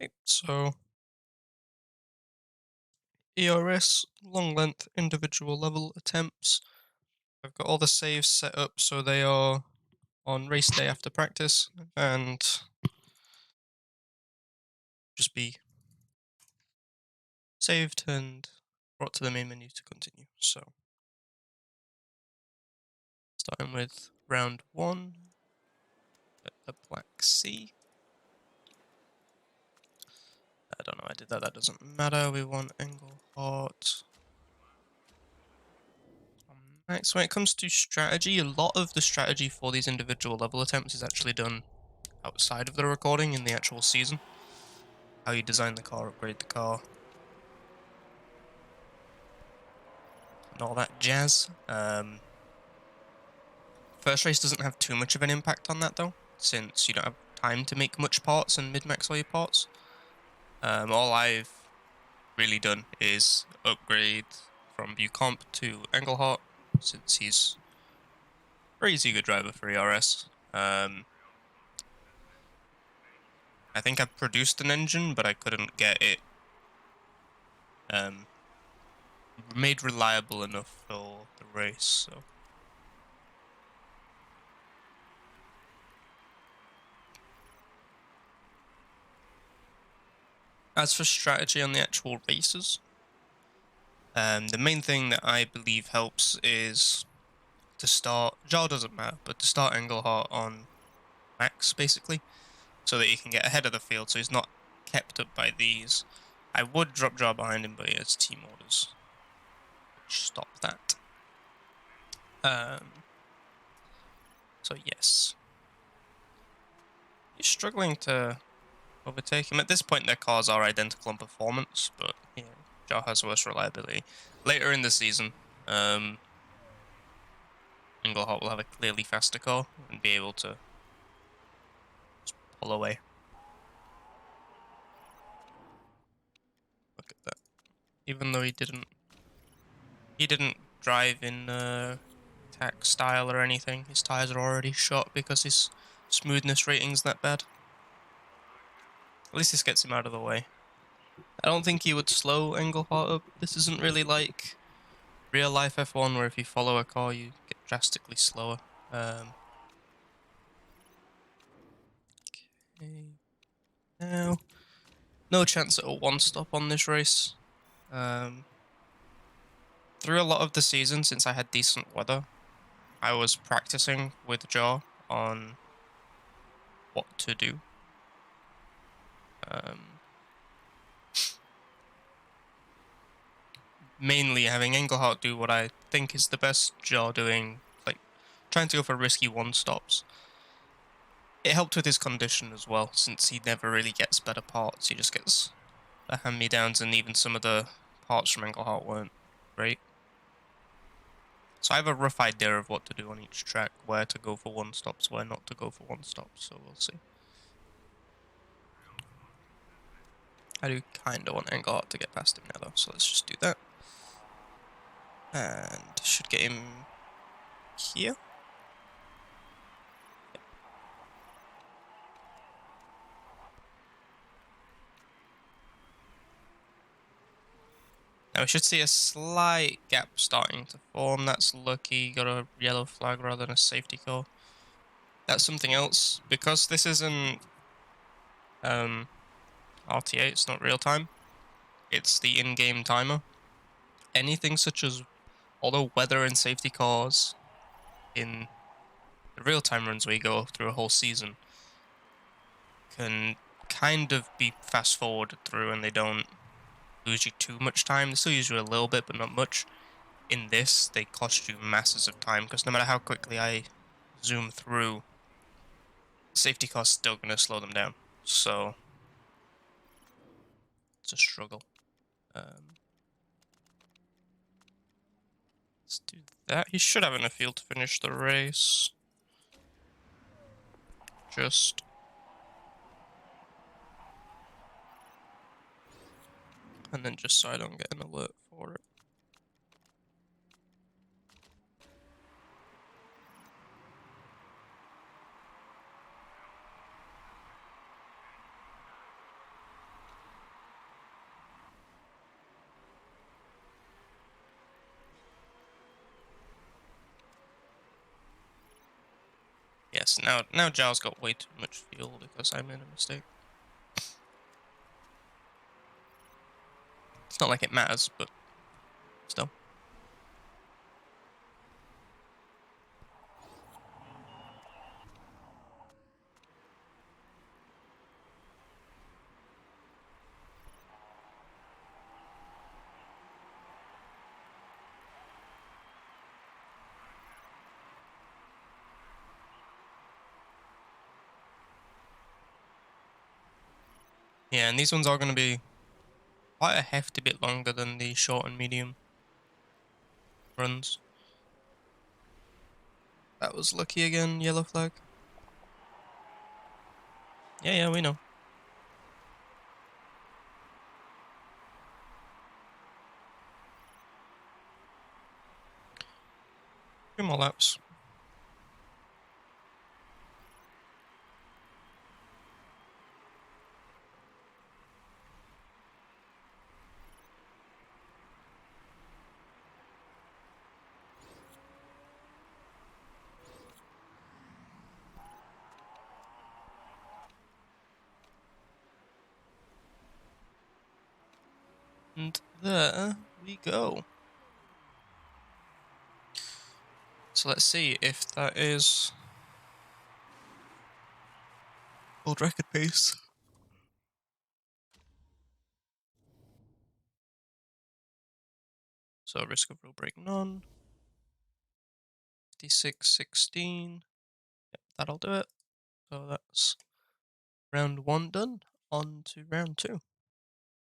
Okay, so ERS, long length individual level attempts. I've got all the saves set up so they are on race day after practice and just be saved and brought to the main menu to continue. So, starting with round 1 at the Black Sea. I don't know, I did that, that doesn't matter. We want Engelhart. Next, when it comes to strategy, a lot of the strategy for these individual level attempts is actually done outside of the recording in the actual season. How you design the car, upgrade the car, and all that jazz. First race doesn't have too much of an impact on that though, since you don't have time to make much parts and mid-max all your parts. All I've really done is upgrade from Bucomp to Engelhart, since he's a crazy good driver for ERS. I think I produced an engine, but I couldn't get it made reliable enough for the race, so. As for strategy on the actual races, the main thing that I believe helps is to start, Jar doesn't matter, but to start Engelhart on max, basically, so that he can get ahead of the field, so he's not kept up by these. I would drop Jar behind him, but he has team orders, which stop that. So yes. He's struggling to overtake him. At this point, their cars are identical in performance, but yeah, Jar has worse reliability. Later in the season, Engelhart will have a clearly faster car and be able to just pull away. Look at that. Even though he didn't drive in attack style or anything, his tires are already shot because his smoothness rating's that bad. At least this gets him out of the way. I don't think he would slow Engelhart up. This isn't really like real life F1 where if you follow a car you get drastically slower. Okay. Now, no chance at a one stop on this race. Through a lot of the season, since I had decent weather, I was practicing with Jar on what to do. Mainly having Engelhart do what I think is the best, Jar doing, like, trying to go for risky one stops. It helped with his condition as well, since he never really gets better parts. He just gets the hand-me-downs, and even some of the parts from Engelhart weren't great. So I have a rough idea of what to do on each track, where to go for one stops, where not to go for one stops, so we'll see. I do kinda want Engelhart to get past him now though, so let's just do that. And should get him here. Yep. Now we should see a slight gap starting to form. That's lucky. Got a yellow flag rather than a safety car. That's something else. Because this isn't RTA, it's not real time. It's the in-game timer. Anything such as all the weather and safety cars in the real-time runs where you go through a whole season can kind of be fast-forwarded through and they don't lose you too much time. They still use you a little bit, but not much. In this, they cost you masses of time, because no matter how quickly I zoom through, safety car's still going to slow them down. So, it's a struggle. Let's do that. He should have enough fuel to finish the race. Just... and then just so I don't get an alert for it. Yes, now Zhao's got way too much fuel because I made a mistake. It's not like it matters, but still. Yeah, and these ones are going to be quite a hefty bit longer than the short and medium runs. That was lucky again, yellow flag. Yeah, we know. 2 more laps. And there we go. So let's see if that is world record pace. So risk of rule break none. 56.16. Yep, that'll do it. So that's round 1 done. On to round 2.